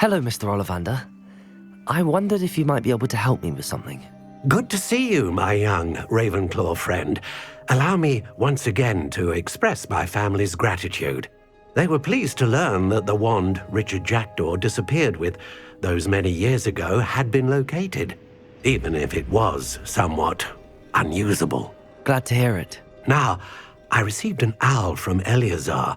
Hello, Mr. Ollivander. I wondered if you might be able to help me with something. Good to see you, my young Ravenclaw friend. Allow me once again to express my family's gratitude. They were pleased to learn that the wand Richard Jackdaw disappeared with those many years ago had been located, even if it was somewhat unusable. Glad to hear it. Now, I received an owl from Eleazar,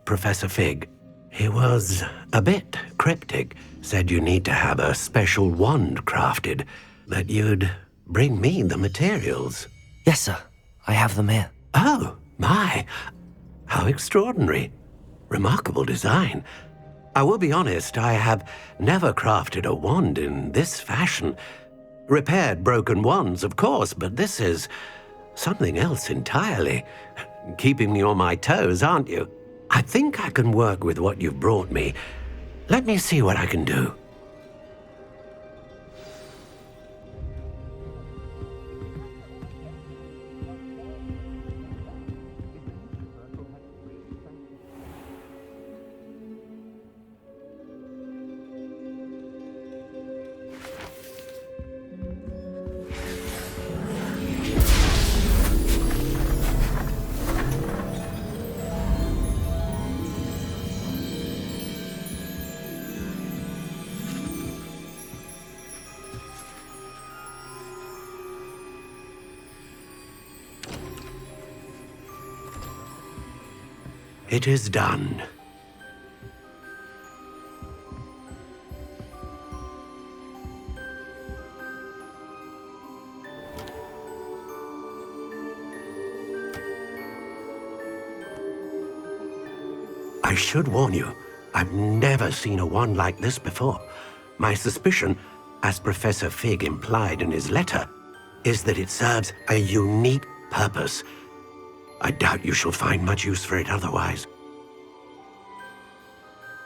Professor Fig. He was a bit cryptic, said you need to have a special wand crafted, that you'd bring me the materials. Yes, sir. I have them here. Oh, my. How extraordinary. Remarkable design. I will be honest, I have never crafted a wand in this fashion. Repaired broken wands, of course, but this is something else entirely. Keeping me on my toes, aren't you? I think I can work with what you've brought me. Let me see what I can do. It is done. I should warn you, I've never seen a wand like this before. My suspicion, as Professor Fig implied in his letter, is that it serves a unique purpose. I doubt you shall find much use for it otherwise.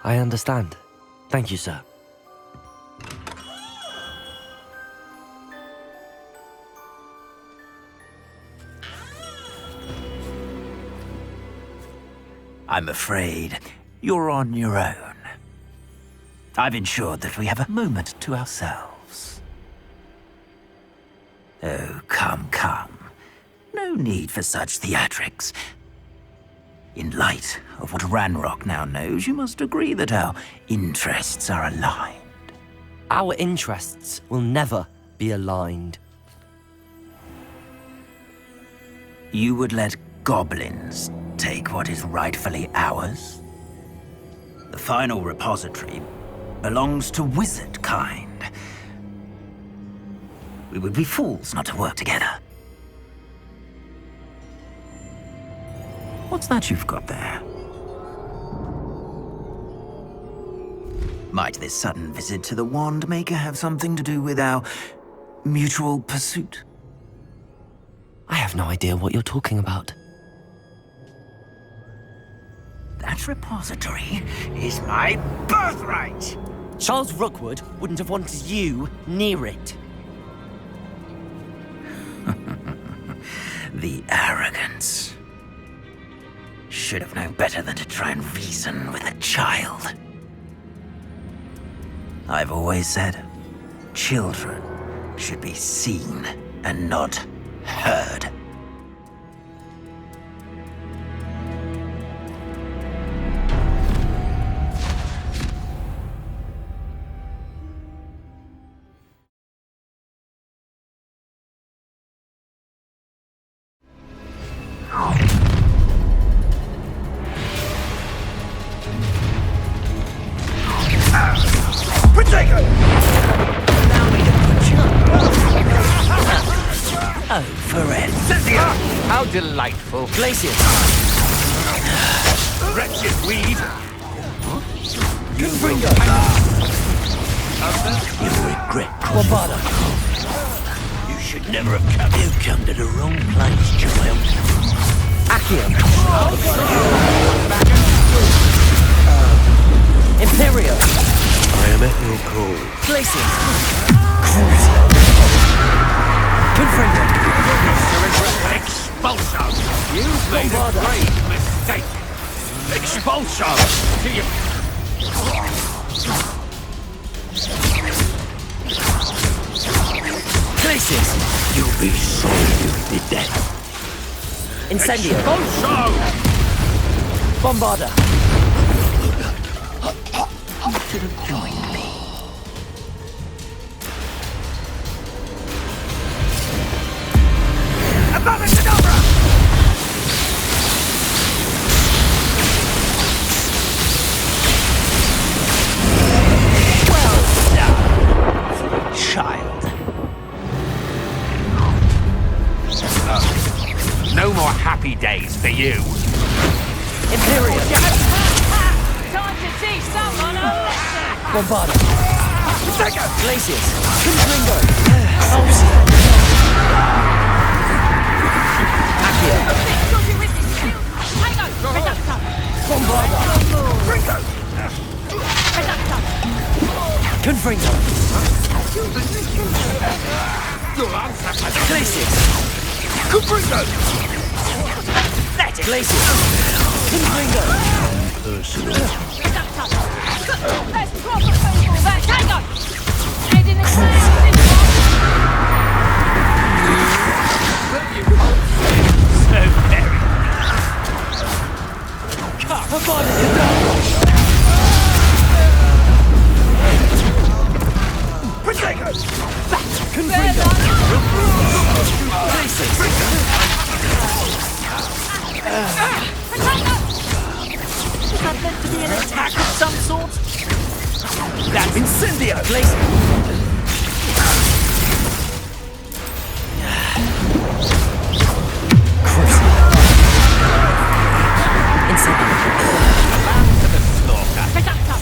I understand. Thank you, sir. I'm afraid you're on your own. I've ensured that we have a moment to ourselves. Oh, come, come. No need for such theatrics. In light of what Ranrock now knows, you must agree that our interests are aligned. Our interests will never be aligned. You would let goblins take what is rightfully ours? The final repository belongs to wizard kind. We would be fools not to work together. What's that you've got there? Might this sudden visit to the Wand Maker have something to do with our mutual pursuit? I have no idea what you're talking about. That repository is my birthright! Charles Rookwood wouldn't have wanted you near it. The arrogance. Should have known better than to try and reason with a child. I've always said, children should be seen and not heard. How delightful. Glacius! Wretched weed! You bring us! You'll regret Wabada! You should never have come. You've come to the wrong place, child. Accio! Imperio! I am at your call. Glacius! Confringo! Expulsion! You've made a grave mistake! Expulsion! To you! Glacius. You'll be sorry you'll be dead. Incendio. Expulso! Bombarda. You should have joined me. Above-and-Cadabra! Child. No more happy days for you. Imperium. Time to teach someone a lesson! Bombarda. Glacius. Confringo. Accio. Dodgy witness! Tango! Reducto! Bombarda. Reducto! Confringo. Glacius. Glacius. Confringo. Reducto! That's proper football, that Tango! Head in the clouds! So very. Bombarda. Cadabra. Confringo. Glacius. Is that meant to be an attack of some sort? That's Incendio. Glacius. Reducto!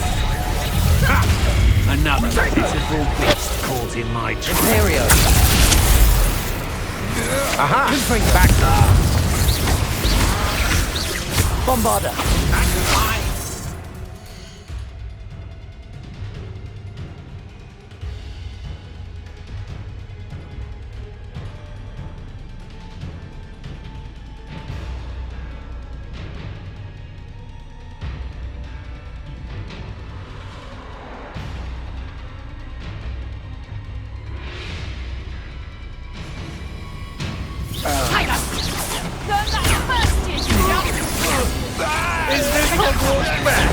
Another pitiful beast caught in my trap. Imperio. Aha! Confringo. Back. Bombarda. Tango! Learn that first, Dziedzictwo! Is this Hogwarts man?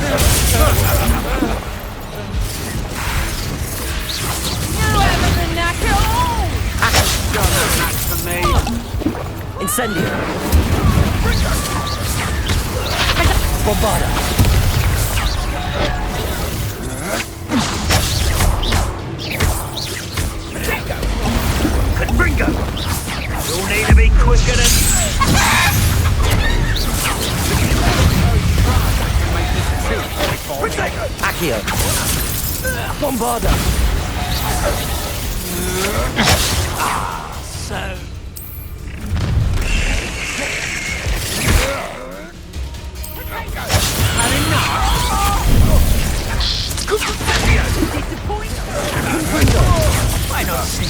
You haven't been knack at all! That's for me. Incendio. Bombarda. Confringo! You'll need to be quicker than... Accio. Bombarda. Why not see?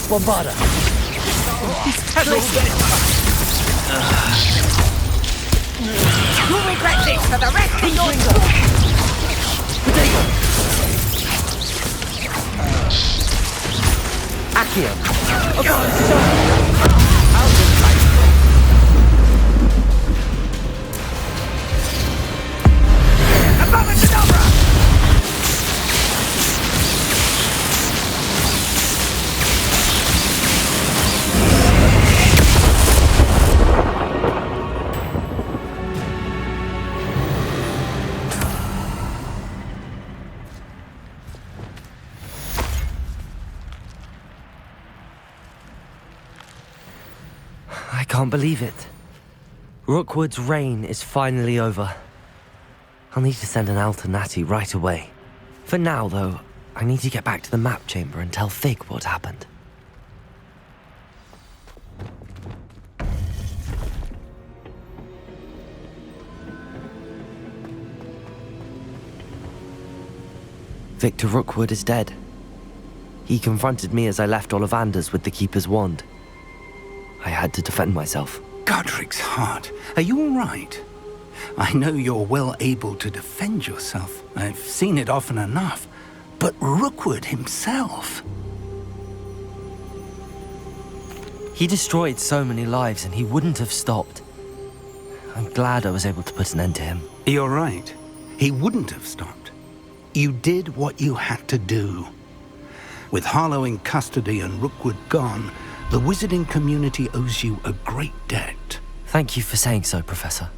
Bombarda. You'll regret this for the rest of your Confringo. Protego. Accio. Above-and-Cadabra! I can't believe it. Rookwood's reign is finally over. I'll need to send an owl to Natty right away. For now, though, I need to get back to the map chamber and tell Fig what happened. Victor Rookwood is dead. He confronted me as I left Ollivander's with the Keeper's wand. I had to defend myself. Godric's heart, are you all right? I know you're well able to defend yourself. I've seen it often enough. But Rookwood himself... He destroyed so many lives and he wouldn't have stopped. I'm glad I was able to put an end to him. You're right. He wouldn't have stopped. You did what you had to do. With Harlow in custody and Rookwood gone, the wizarding community owes you a great debt. Thank you for saying so, Professor.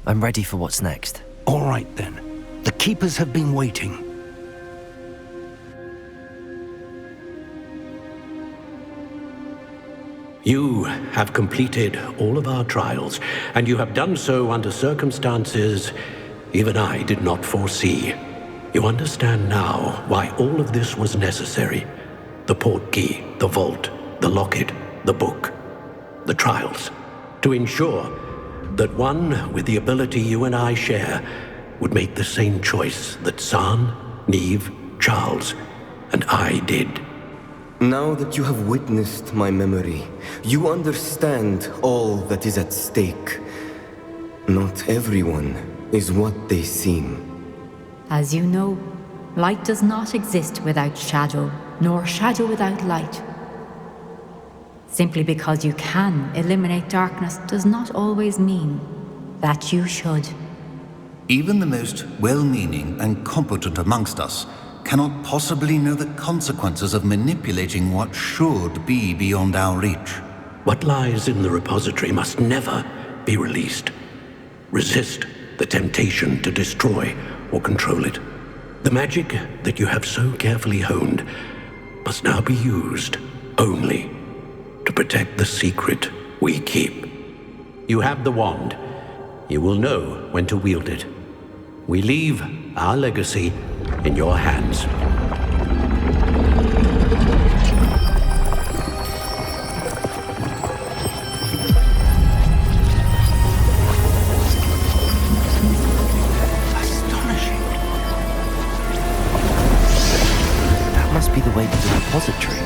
I'm ready for what's next. All right, then. The Keepers have been waiting. You have completed all of our trials, and you have done so under circumstances even I did not foresee. You understand now why all of this was necessary. The portkey, the vault, the locket, the book, the trials. To ensure that one with the ability you and I share would make the same choice that San, Neve, Charles, and I did. Now that you have witnessed my memory, you understand all that is at stake. Not everyone is what they seem. As you know, light does not exist without shadow, nor shadow without light. Simply because you can eliminate darkness does not always mean that you should. Even the most well-meaning and competent amongst us cannot possibly know the consequences of manipulating what should be beyond our reach. What lies in the repository must never be released. Resist the temptation to destroy or control it. The magic that you have so carefully honed must now be used only to protect the secret we keep. You have the wand. You will know when to wield it. We leave our legacy in your hands. Astonishing. That must be the way to the repository.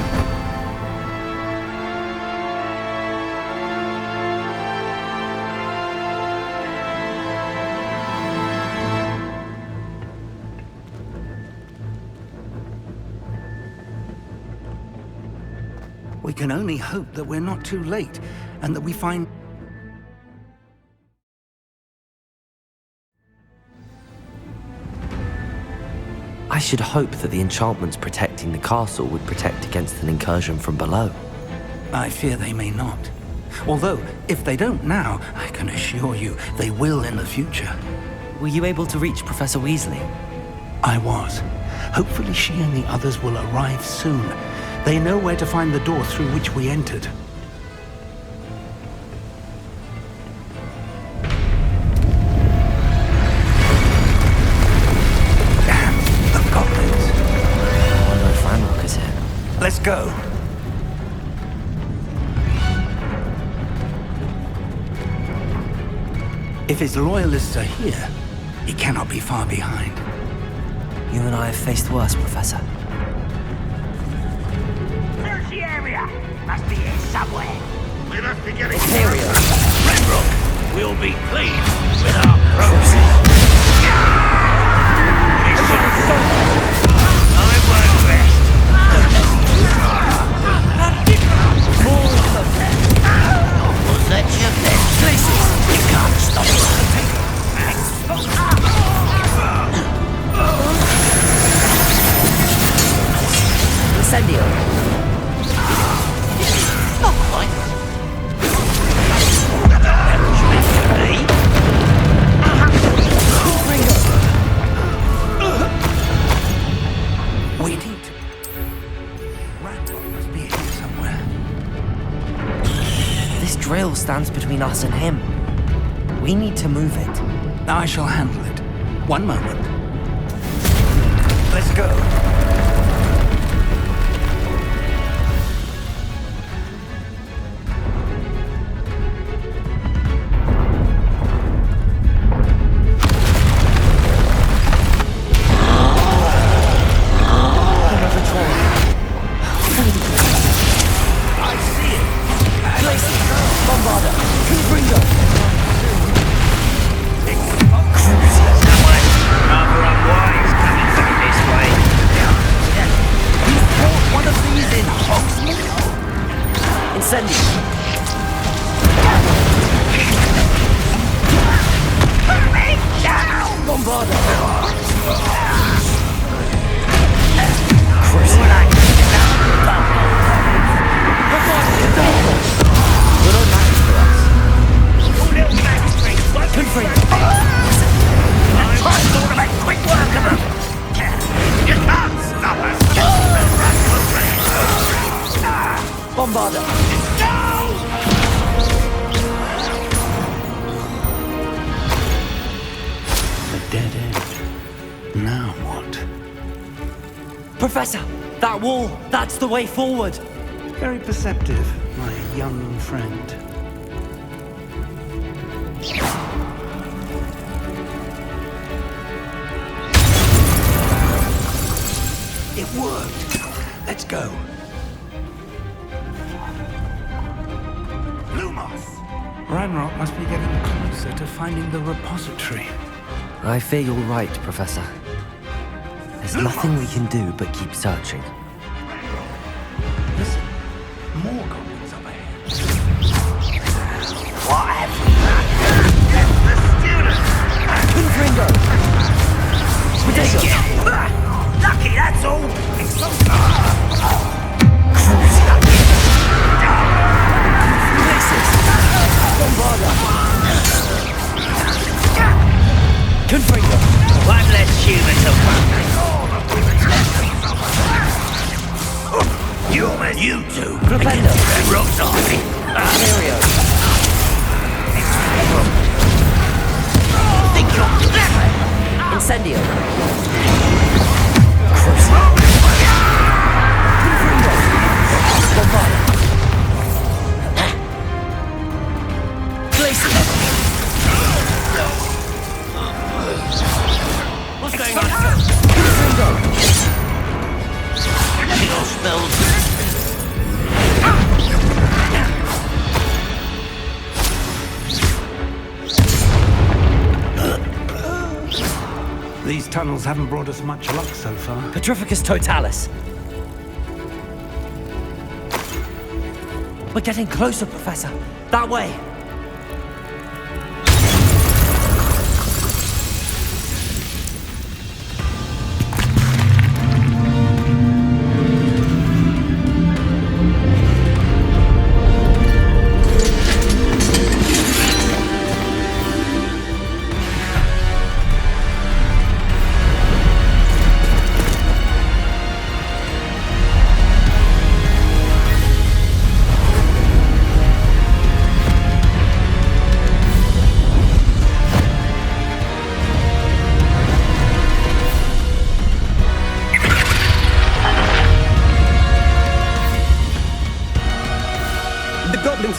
We can only hope that we're not too late, and that we find... I should hope that the enchantments protecting the castle would protect against an incursion from below. I fear they may not. Although, if they don't now, I can assure you they will in the future. Were you able to reach Professor Weasley? I was. Hopefully she and the others will arrive soon. They know where to find the door through which we entered. Damn, the goblins. I wonder if Ranrock is here. Let's go. If his loyalists are here, he cannot be far behind. You and I have faced worse, Professor. Search the area! Must be here somewhere. We must be getting Area. Ranrock will be pleased with our process. I work best. Was that your best? Places! You can't stop it. Incendio. Not quite. We need to... Ranrock must be here somewhere. This drill stands between us and him. We need to move it. I shall handle it. One moment. Let's go. Rather unwise coming back this way. Professor, that wall, that's the way forward. Very perceptive, my young friend. It worked. Let's go. Lumos! Ragnarok must be getting closer to finding the repository. I fear you're right, Professor. There's nothing we can do but keep searching. Listen, more goblins up ahead. What have we done? The student! Confringo! Ridiculous! Lucky, that's all! Bombarda! Confringo! One less human to find. You two! Propendo! Rocks off me! Aereo! Think you're clever! Incendio! Bombarda! Glacier! What's going on? Confringo! Your spells. These tunnels haven't brought us much luck so far. Petrificus totalis! We're getting closer, Professor. That way!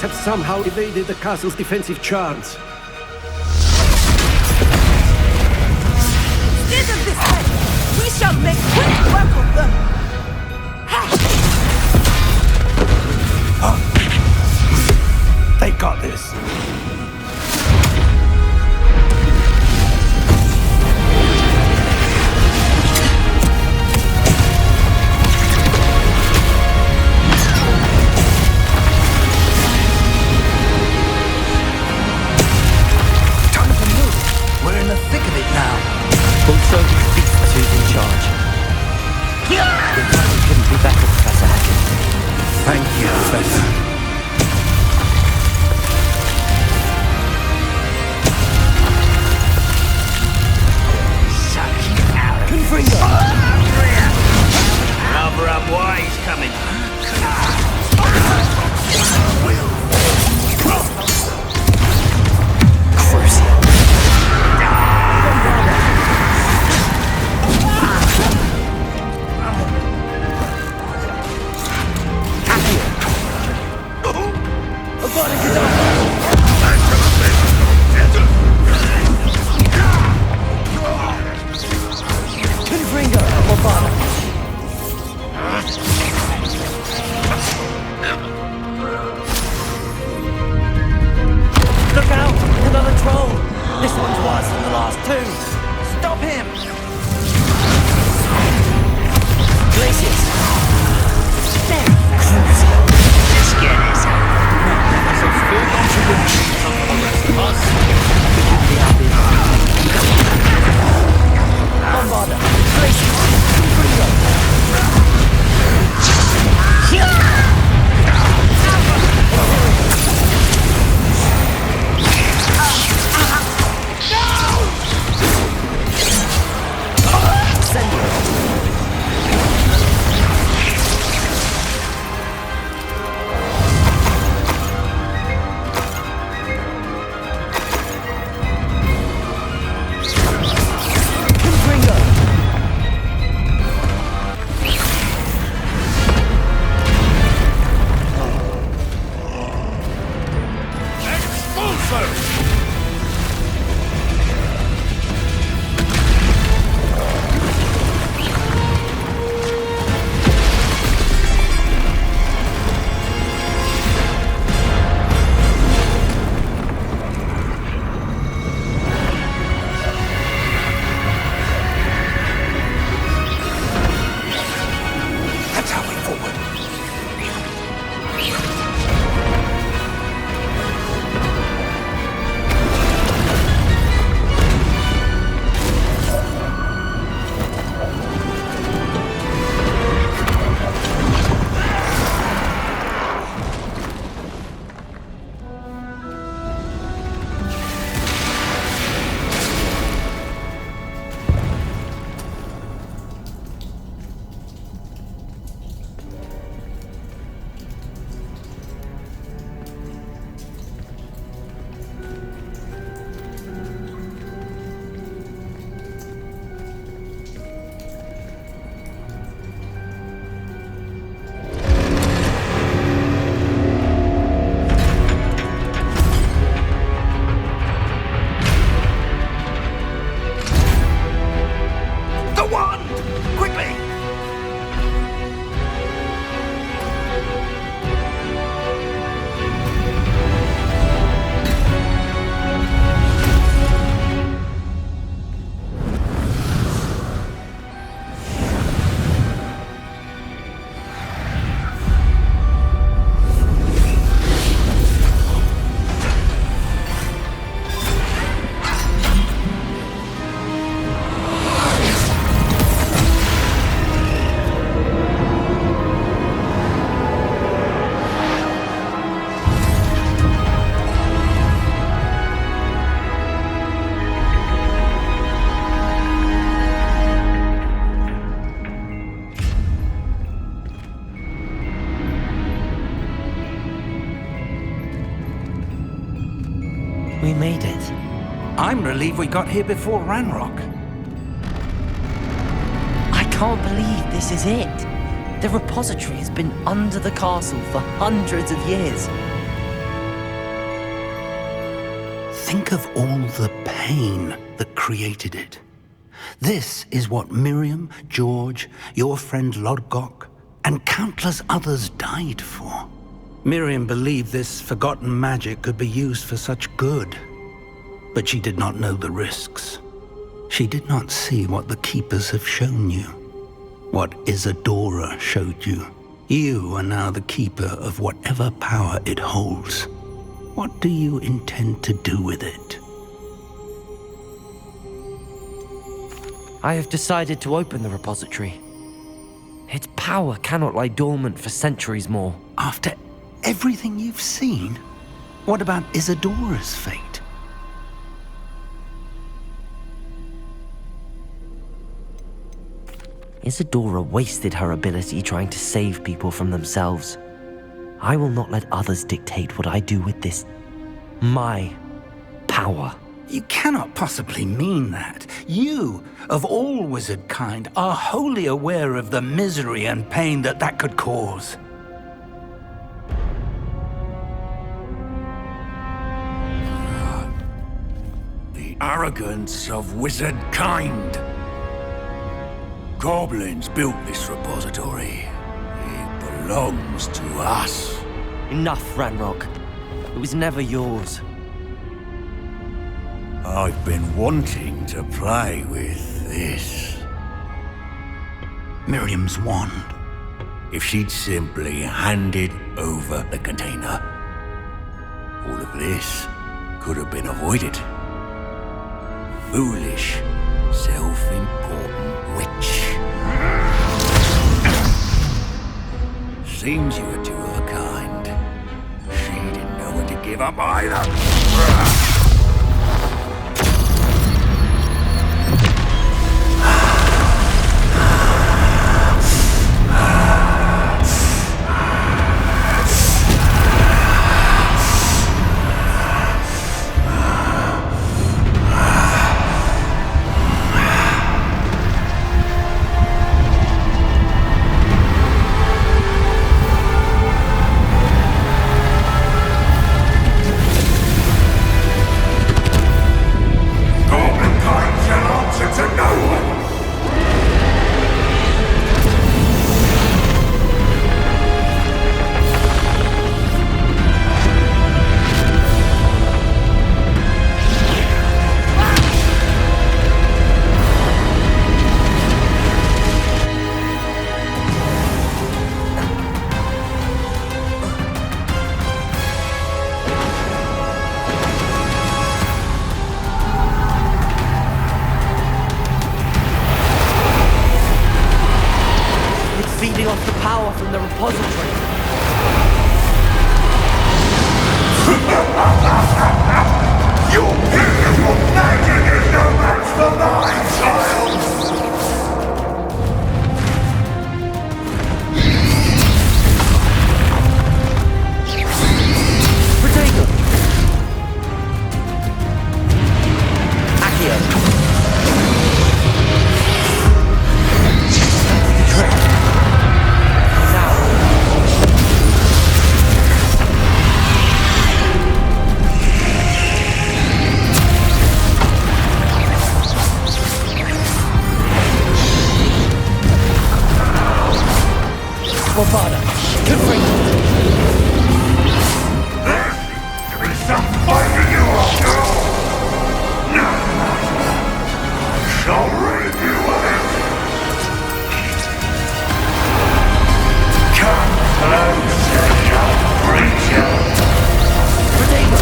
Have somehow evaded the castle's defensive charms. Instead of this way, we shall make quick work of them. They got this. Also, these two's in charge. Your timing couldn't be better, Professor Hackett. Thank you, Professor. Confringo! Rather unwise coming. Look out! Another troll! This one's worse than the last two! Stop him! Glaciers! Let's get this out. Bombarda! Glaciers! Quickly! We made it. I'm relieved we got here before Ranrock. I can't believe this is it. The repository has been under the castle for hundreds of years. Think of all the pain that created it. This is what Miriam, George, your friend Lodgok, and countless others died for. Miriam believed this forgotten magic could be used for such good, but she did not know the risks. She did not see what the Keepers have shown you, what Isadora showed you. You are now the Keeper of whatever power it holds. What do you intend to do with it? I have decided to open the repository. Its power cannot lie dormant for centuries more. After everything you've seen, what about Isadora's fate? Isadora wasted her ability trying to save people from themselves. I will not let others dictate what I do with this. My power. You cannot possibly mean that. You, of all wizard kind, are wholly aware of the misery and pain that could cause. The arrogance of wizard kind. Goblins built this repository. It belongs to us. Enough, Ranrock. It was never yours. I've been wanting to play with this. Miriam's wand. If she'd simply handed over the container, all of this could have been avoided. Foolish, self-important witch. Seems you were two of a kind. She didn't know when to give up either. Feeding off the power from the repository. Your beautiful magic is no match for mine, child! Protego! Accio! Bombarda! Confringo! There is some fighting you after all! No! I shall rid you of it! Come closer, young creature! Protego!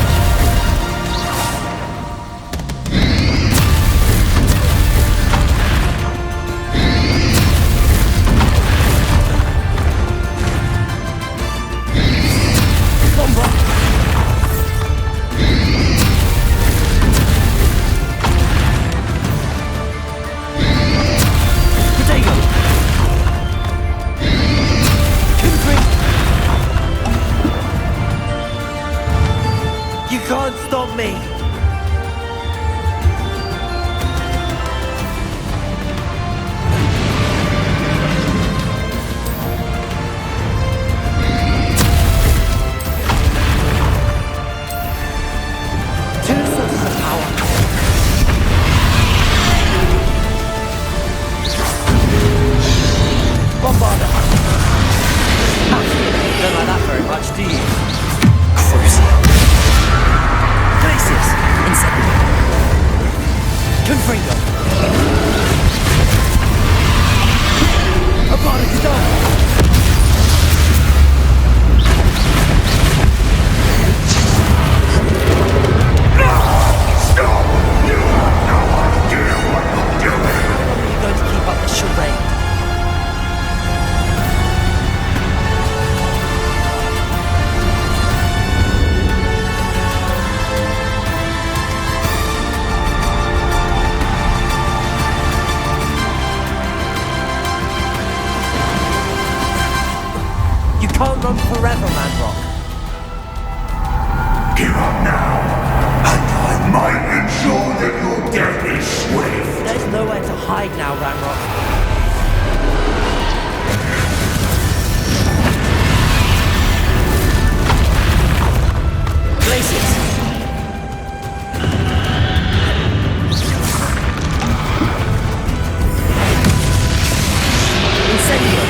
Can't stop me! Two sources of power. Bombarda! Don't like that very much, do you? Confringo! Abada Kedavra! Stop! You have no idea what you're doing! You're going to keep up the charade. Can't run forever, Manrock. Give up now, and I might ensure that your death is swift. There's nowhere to hide now, Ranrock. Places. Incendio.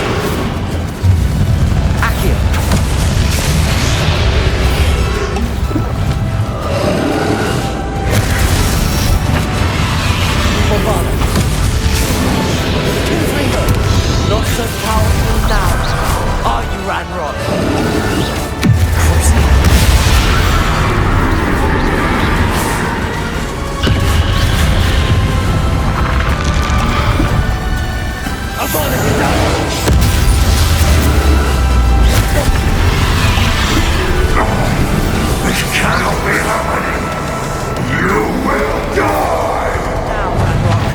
Not so powerful now, are you, Ranrock? Abada Kedavra! This cannot be happening! You will die! Now, Ranrock.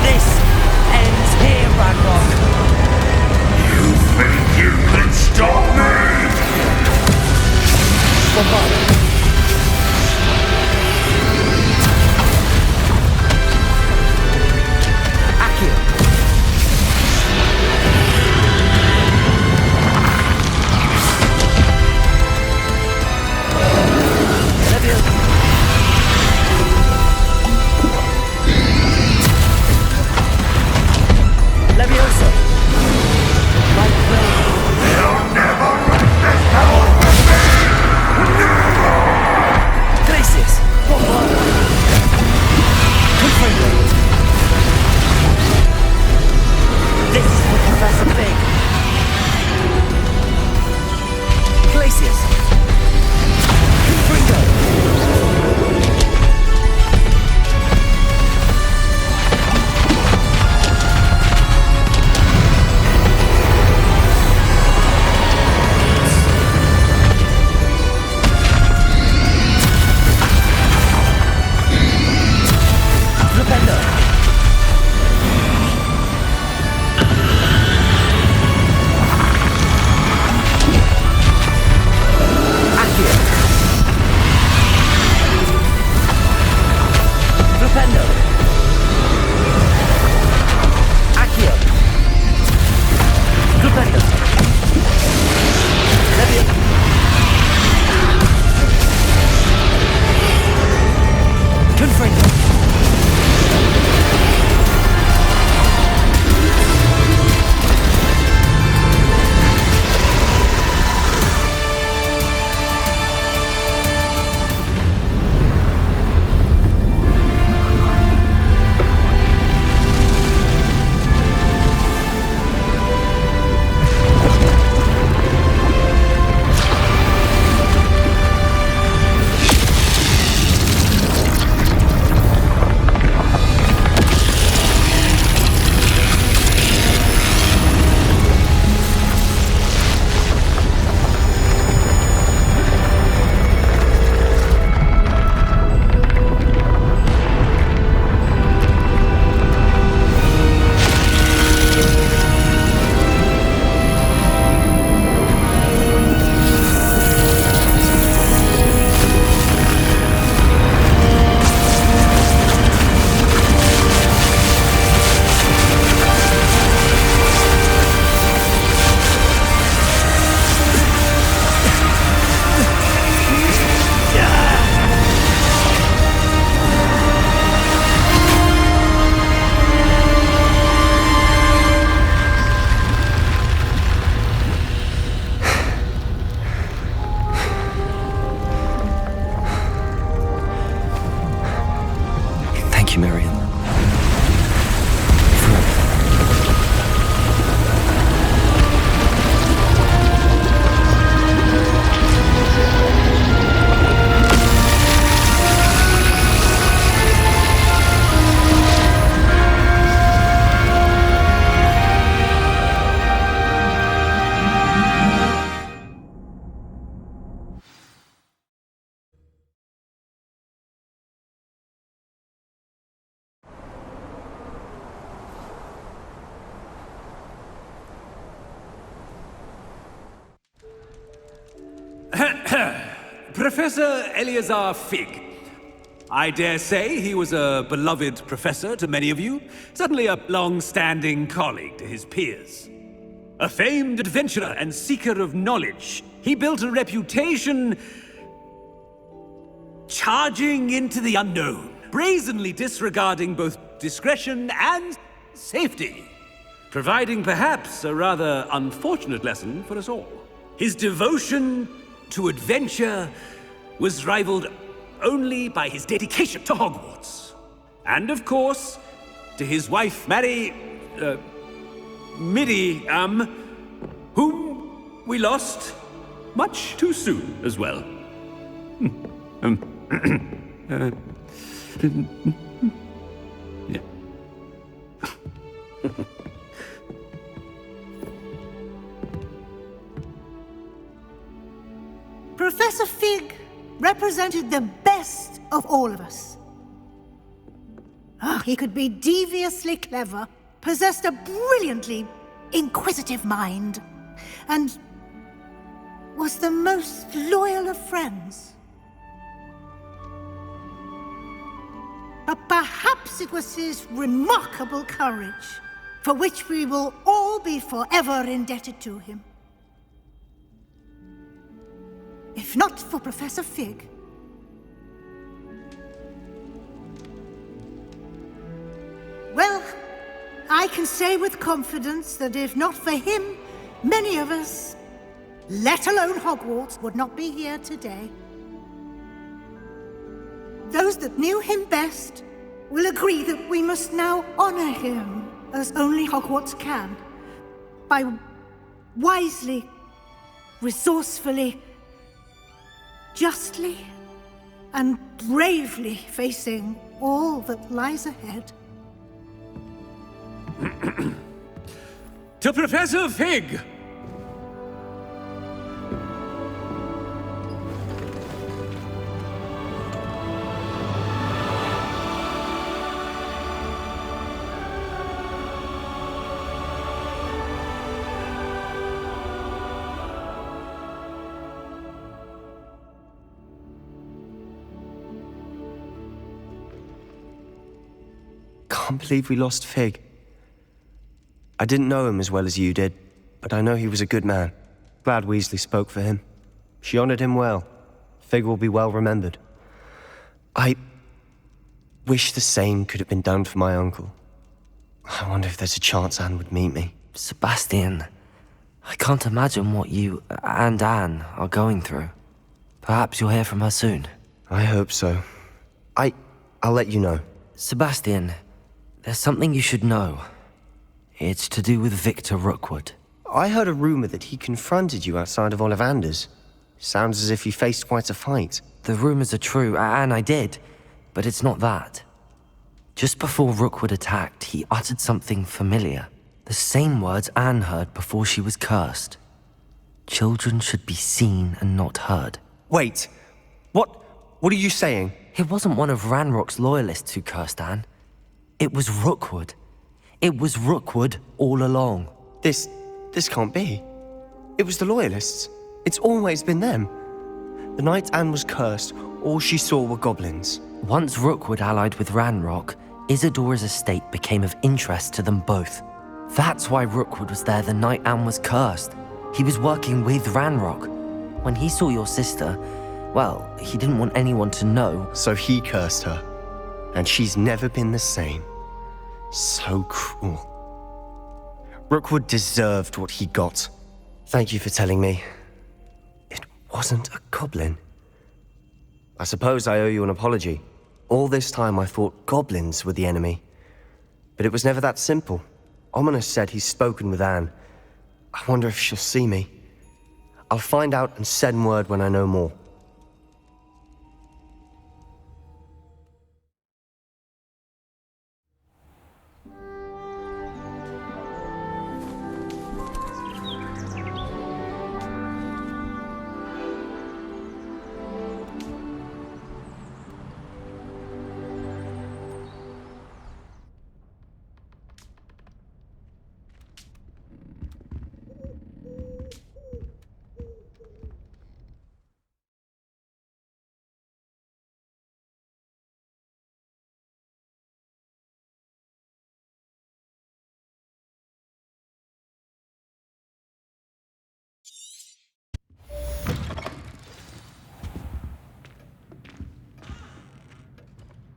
This ends here, Ranrock. You think you can stop me? Bombarda. Professor Eleazar Fig. I dare say he was a beloved professor to many of you, certainly a long-standing colleague to his peers. A famed adventurer and seeker of knowledge, he built a reputation charging into the unknown, brazenly disregarding both discretion and safety, providing perhaps a rather unfortunate lesson for us all. His devotion to adventure was rivaled only by his dedication to Hogwarts. And of course, to his wife, Middy, whom we lost much too soon as well. Yeah. Professor Fig represented the best of all of us. He could be deviously clever, possessed a brilliantly inquisitive mind, and was the most loyal of friends. But perhaps it was his remarkable courage, for which we will all be forever indebted to him. If not for Professor Fig, well, I can say with confidence that if not for him, many of us, let alone Hogwarts, would not be here today. Those that knew him best will agree that we must now honor him as only Hogwarts can, by wisely, resourcefully, justly, and bravely facing all that lies ahead. To Professor Fig! Can't believe we lost Fig. I didn't know him as well as you did, but I know he was a good man. Glad Weasley spoke for him. She honored him well. Fig will be well remembered. I wish the same could have been done for my uncle. I wonder if there's a chance Anne would meet me. Sebastian, I can't imagine what you and Anne are going through. Perhaps you'll hear from her soon. I hope so. I'll let you know. Sebastian, there's something you should know. It's to do with Victor Rookwood. I heard a rumor that he confronted you outside of Ollivander's. Sounds as if he faced quite a fight. The rumors are true, and I did, but it's not that. Just before Rookwood attacked, he uttered something familiar. The same words Anne heard before she was cursed. Children should be seen and not heard. Wait, what are you saying? It wasn't one of Ranrock's loyalists who cursed Anne. It was Rookwood. It was Rookwood all along. This can't be. It was the Loyalists. It's always been them. The night Anne was cursed, all she saw were goblins. Once Rookwood allied with Ranrock, Isadora's estate became of interest to them both. That's why Rookwood was there the night Anne was cursed. He was working with Ranrock. When he saw your sister, well, he didn't want anyone to know. So he cursed her. And she's never been the same. So cruel. Rookwood deserved what he got. Thank you for telling me. It wasn't a goblin. I suppose I owe you an apology. All this time I thought goblins were the enemy. But it was never that simple. Ominous said he's spoken with Anne. I wonder if she'll see me. I'll find out and send word when I know more.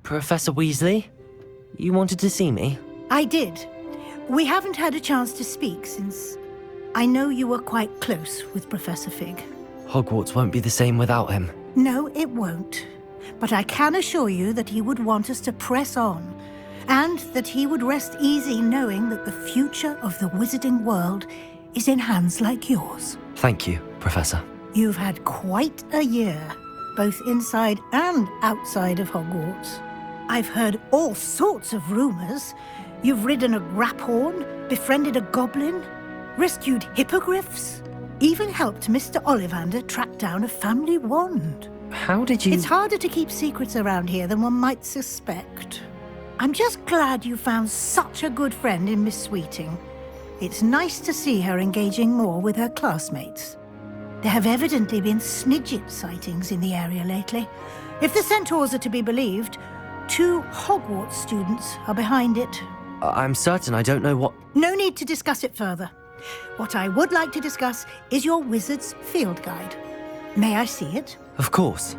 Professor Weasley? You wanted to see me? I did. We haven't had a chance to speak since I know you were quite close with Professor Fig. Hogwarts won't be the same without him. No, it won't. But I can assure you that he would want us to press on, and that he would rest easy knowing that the future of the wizarding world is in hands like yours. Thank you, Professor. You've had quite a year, both inside and outside of Hogwarts. I've heard all sorts of rumors. You've ridden a graphorn, befriended a goblin, rescued hippogriffs, even helped Mr. Ollivander track down a family wand. How did you... It's harder to keep secrets around here than one might suspect. I'm just glad you found such a good friend in Miss Sweeting. It's nice to see her engaging more with her classmates. There have evidently been Snidget sightings in the area lately. If the centaurs are to be believed, 2 Hogwarts students are behind it. I'm certain I don't know what... No need to discuss it further. What I would like to discuss is your wizard's field guide. May I see it? Of course.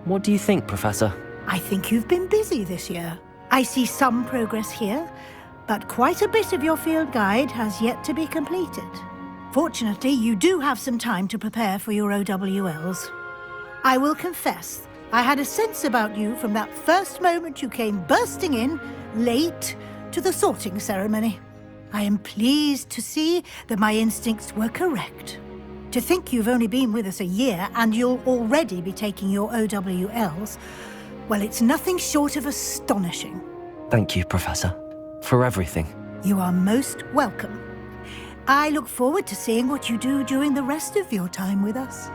What do you think, Professor? I think you've been busy this year. I see some progress here, but quite a bit of your field guide has yet to be completed. Fortunately, you do have some time to prepare for your OWLs. I will confess, I had a sense about you from that first moment you came bursting in, late, to the sorting ceremony. I am pleased to see that my instincts were correct. To think you've only been with us a year and you'll already be taking your OWLs, well, it's nothing short of astonishing. Thank you, Professor, for everything. You are most welcome. I look forward to seeing what you do during the rest of your time with us.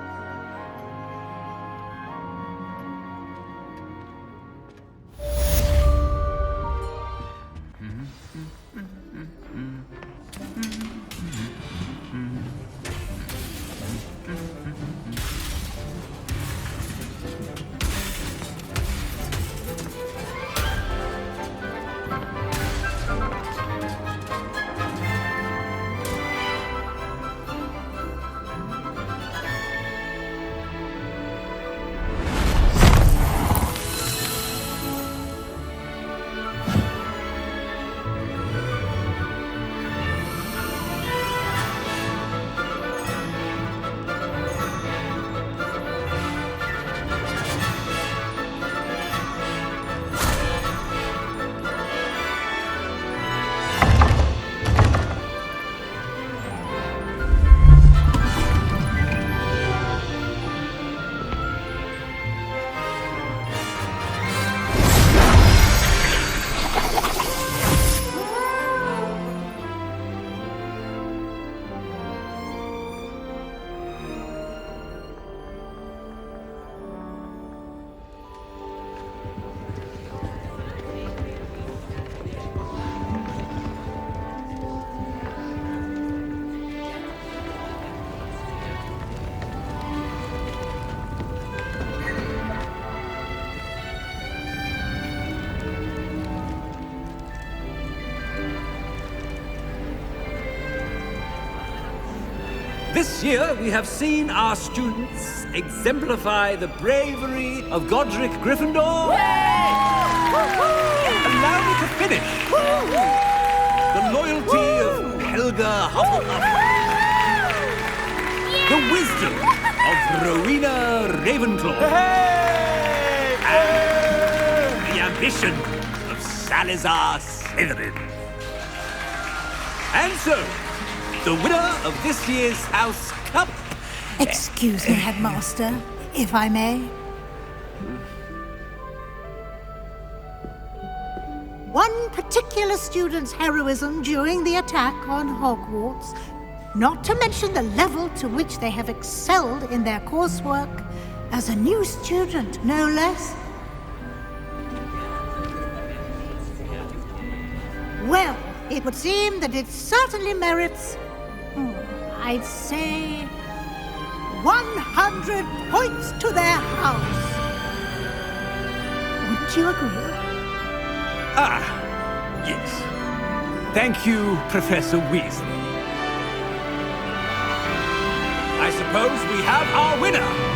This year, we have seen our students exemplify the bravery of Godric Gryffindor. Allow me to finish. The loyalty of Helga Hufflepuff. The wisdom of Rowena Ravenclaw. And the ambition of Salazar Slytherin. And so, the winner of this year's House Cup... Excuse me, Headmaster, if I may. One particular student's heroism during the attack on Hogwarts, not to mention the level to which they have excelled in their coursework, as a new student, no less. Well, it would seem that it certainly merits, I'd say, 100 points to their house. Don't you agree? Ah, yes. Thank you, Professor Weasley. I suppose we have our winner!